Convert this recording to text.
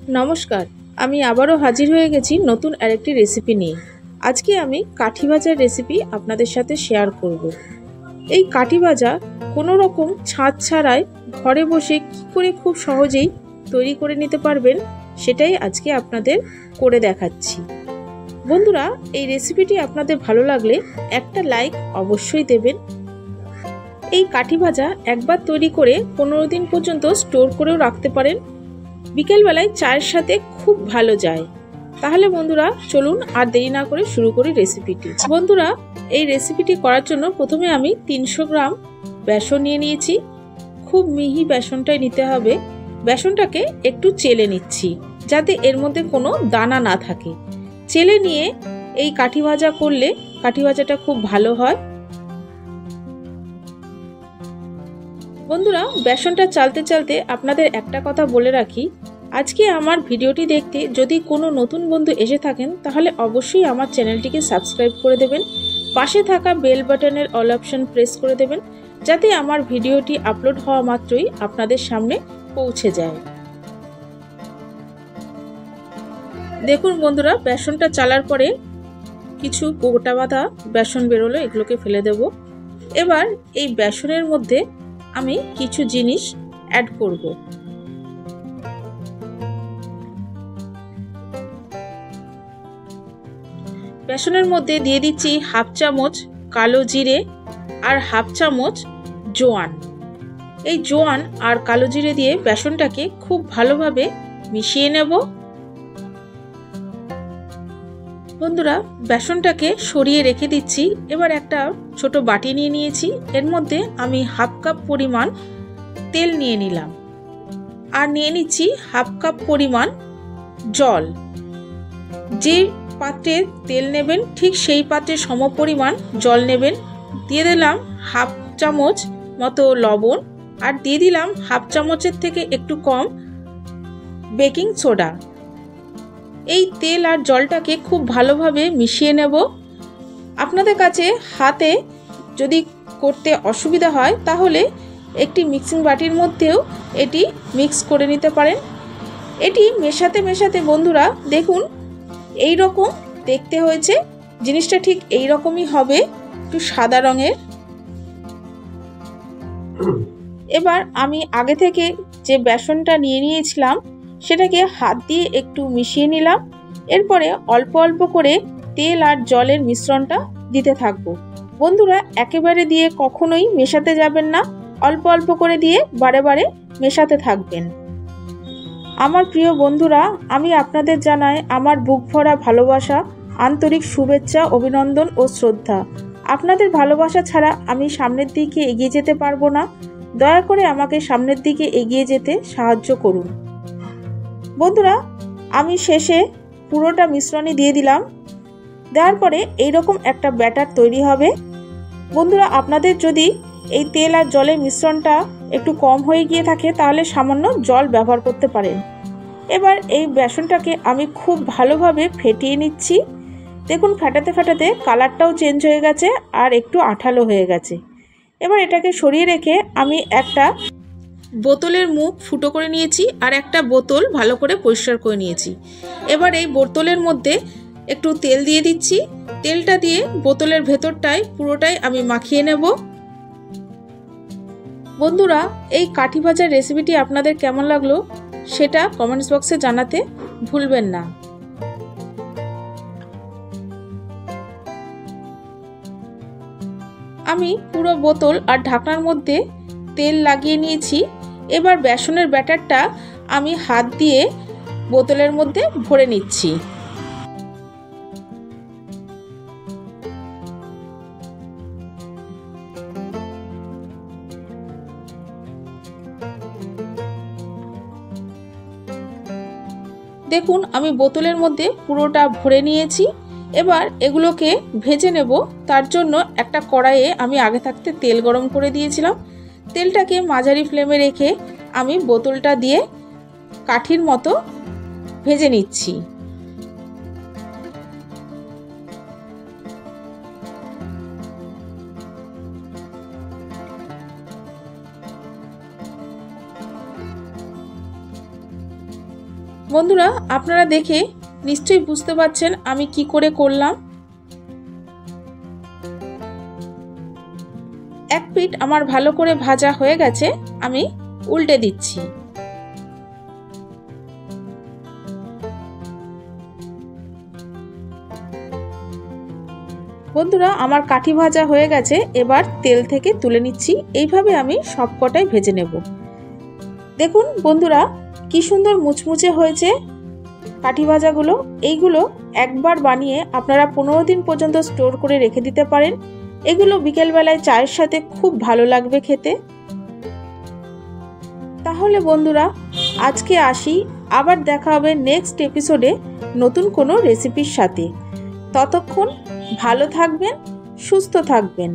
নমস্কার, আমি আবারও হাজির হয়ে গেছি নতুন আরেকটি রেসিপি নিয়ে। আজকে আমি কাঠি ভাজার রেসিপি আপনাদের সাথে শেয়ার করব। এই কাঠি ভাজা কোনো রকম ছাঁচ ছাড়াই ঘরে বসে কী করে খুব সহজেই তৈরি করে নিতে পারবেন সেটাই আজকে আপনাদের করে দেখাচ্ছি। বন্ধুরা, এই রেসিপিটি আপনাদের ভালো লাগলে একটা লাইক অবশ্যই দেবেন। এই কাঠি ভাজা একবার তৈরি করে 15 দিন পর্যন্ত স্টোর করেও রাখতে পারেন। বিকেলবেলায় চায়ের সাথে খুব ভালো যায়। তাহলে বন্ধুরা চলুন আর দেরি না করে শুরু করি রেসিপিটি। বন্ধুরা, এই রেসিপিটি করার জন্য প্রথমে আমি 300 গ্রাম বেসন নিয়ে নিয়েছি। খুব মিহি বেসনটাই নিতে হবে। বেসনটাকে একটু চেলে নিচ্ছি যাতে এর মধ্যে কোনো দানা না থাকে। চেলে নিয়ে এই কাঠি ভাজা করলে কাঠি ভাজাটা খুব ভালো হয়। বন্ধুরা, বেসনটা চালতে চালতে আপনাদের একটা কথা বলে রাখি, আজকে আমার ভিডিওটি দেখতে যদি কোনো নতুন বন্ধু এসে থাকেন তাহলে অবশ্যই আমার চ্যানেলটিকে সাবস্ক্রাইব করে দেবেন। পাশে থাকা বেল বাটনের অল অপশন প্রেস করে দেবেন যাতে আমার ভিডিওটি আপলোড হওয়া মাত্রই আপনাদের সামনে পৌঁছে যায়। দেখুন বন্ধুরা, বেসনটা চালার পরে কিছু গোটা বাঁধা বেসন বেরোলো, এগুলোকে ফেলে দেব। এবার এই বেসনের মধ্যে আমি কিছু জিনিস অ্যাড করব। বেসনের মধ্যে দিয়ে দিচ্ছি হাফ চামচ কালো জিরে আর হাফ চামচ জোয়ান। এই জোয়ান আর কালো জিরে দিয়ে বেসনটাকে খুব ভালোভাবে মিশিয়ে নেব। বন্ধুরা, বেসনটাকে সরিয়ে রেখে দিচ্ছি। এবার একটা ছোট বাটি নিয়ে নিয়েছি, এর মধ্যে আমি হাফ কাপ পরিমাণ তেল নিয়ে নিলাম আর নিয়ে নিচ্ছি হাফ কাপ পরিমাণ জল। যে পাত্রে তেল নেবেন ঠিক সেই পাত্রে সম পরিমাণ জল নেবেন। দিয়ে দিলাম হাফ চামচ মতো লবণ আর দিয়ে দিলাম হাফ চামচের থেকে একটু কম বেকিং সোডা। এই তেল আর জলটাকে খুব ভালোভাবে মিশিয়ে নেব। আপনাদের কাছে হাতে যদি করতে অসুবিধা হয় তাহলে একটি মিক্সিং বাটির মধ্যেও এটি মিক্স করে নিতে পারেন। এটি মেশাতে মেশাতে বন্ধুরা দেখুন এই রকম দেখতে হয়েছে, জিনিসটা ঠিক এই রকমই হবে, একটু সাদা রঙের। এবার আমি আগে থেকে যে বেসনটা নিয়ে নিয়েছিলাম সেটাকে হাত দিয়ে একটু মিশিয়ে নিলাম। এরপরে অল্প অল্প করে তেল আর জলের মিশ্রণটা দিতে থাকবো। বন্ধুরা, একেবারে দিয়ে কখনোই মেশাতে যাবেন না, অল্প অল্প করে দিয়ে বারে বারে মেশাতে থাকবেন। আমার প্রিয় বন্ধুরা, আমি আপনাদের জানাই আমার বুক ভরা ভালোবাসা, আন্তরিক শুভেচ্ছা, অভিনন্দন ও শ্রদ্ধা। আপনাদের ভালোবাসা ছাড়া আমি সামনের দিকে এগিয়ে যেতে পারবো না। দয়া করে আমাকে সামনের দিকে এগিয়ে যেতে সাহায্য করুন। বন্ধুরা, আমি শেষে পুরোটা মিশ্রণই দিয়ে দিলাম। দেওয়ার পরে এইরকম একটা ব্যাটার তৈরি হবে। বন্ধুরা, আপনাদের যদি এই তেল আর জলের মিশ্রণটা একটু কম হয়ে গিয়ে থাকে তাহলে সামান্য জল ব্যবহার করতে পারেন। এবার এই বেসনটাকে আমি খুব ভালোভাবে ফেটিয়ে নিচ্ছি। দেখুন ফেটাতে ফেটাতে কালারটাও চেঞ্জ হয়ে গেছে আর একটু আঠালো হয়ে গেছে। এবার এটাকে সরিয়ে রেখে আমি একটা বোতলের মুখ ফুটো করে নিয়েছি আর একটা বোতল ভালো করে পরিষ্কার করে নিয়েছি। এবার এই বোতলের মধ্যে একটু তেল দিয়ে দিচ্ছি। তেলটা দিয়ে বোতলের ভেতরটায় পুরোটাই আমি মাখিয়ে নেব। বন্ধুরা, এই কাঠি ভাজার রেসিপিটি আপনাদের কেমন লাগলো সেটা কমেন্টস বক্সে জানাতে ভুলবেন না। আমি পুরো বোতল আর ঢাকনার মধ্যে তেল লাগিয়ে নিয়েছি। এবার বেসনের ব্যাটারটা আমি হাত দিয়ে বোতলের মধ্যে ভরে নিচ্ছি। দেখুন আমি বোতলের মধ্যে পুরোটা ভরে নিয়েছি। এবার এগুলোকে ভেজে নেব। তার জন্য একটা কড়াইয়ে আমি আগে থাকতে তেল গরম করে দিয়েছিলাম। তেলটাকে মাঝারি ফ্লেমে রেখে আমি বোতলটা দিয়ে কাঠির মতো ভেজে নিচ্ছি। বন্ধুরা, আপনারা দেখে নিশ্চয়ই বুঝতে পারছেন আমি কি করে করলাম। এক পিঠ আমার ভালো করে ভাজা হয়ে গেছে, আমি উল্টে দিচ্ছি। বন্ধুরা, আমার কাঠি ভাজা হয়ে গেছে, এবার তেল থেকে তুলে নিচ্ছি। এইভাবে আমি সবকটাই ভেজে নেব। দেখুন বন্ধুরা, কি সুন্দর মুচমুচে হয়েছে কাঠি ভাজাগুলো। এইগুলো একবার বানিয়ে আপনারা 15 দিন পর্যন্ত স্টোর করে রেখে দিতে পারেন। এগুলো বিকেলবেলায় চায়ের সাথে খুব ভালো লাগবে খেতে। তাহলে বন্ধুরা, আজকে আসি, আবার দেখা হবে নেক্সট এপিসোডে নতুন কোনো রেসিপির সাথে। ততক্ষণ ভালো থাকবেন, সুস্থ থাকবেন।